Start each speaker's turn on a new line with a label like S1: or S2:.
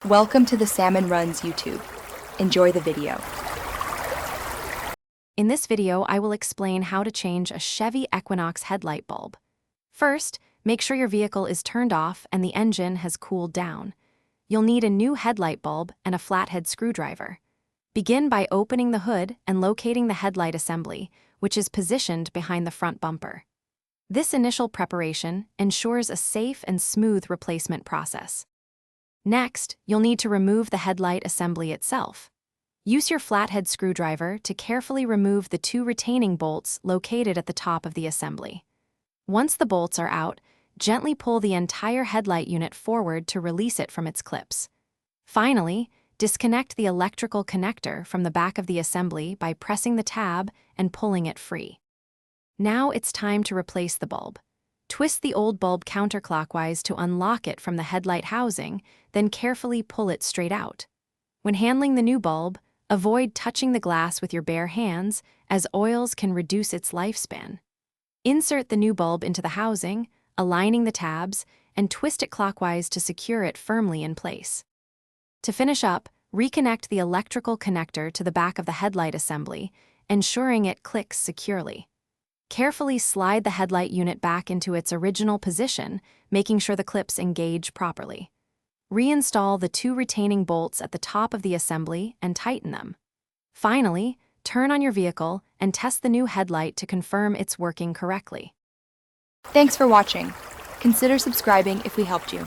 S1: Welcome to the Salmon Runs YouTube. Enjoy the video.
S2: In this video, I will explain how to change a Chevy Equinox headlight bulb. First, make sure your vehicle is turned off and the engine has cooled down. You'll need a new headlight bulb and a flathead screwdriver. Begin by opening the hood and locating the headlight assembly, which is positioned behind the front bumper. This initial preparation ensures a safe and smooth replacement process. Next, you'll need to remove the headlight assembly itself. Use your flathead screwdriver to carefully remove the two retaining bolts located at the top of the assembly. Once the bolts are out, gently pull the entire headlight unit forward to release it from its clips. Finally, disconnect the electrical connector from the back of the assembly by pressing the tab and pulling it free. Now it's time to replace the bulb. Twist the old bulb counterclockwise to unlock it from the headlight housing, then carefully pull it straight out. When handling the new bulb, avoid touching the glass with your bare hands, as oils can reduce its lifespan. Insert the new bulb into the housing, aligning the tabs, and twist it clockwise to secure it firmly in place. To finish up, reconnect the electrical connector to the back of the headlight assembly, ensuring it clicks securely. Carefully slide the headlight unit back into its original position, making sure the clips engage properly. Reinstall the two retaining bolts at the top of the assembly and tighten them. Finally, turn on your vehicle and test the new headlight to confirm it's working correctly.
S1: Thanks for watching. Consider subscribing if we helped you.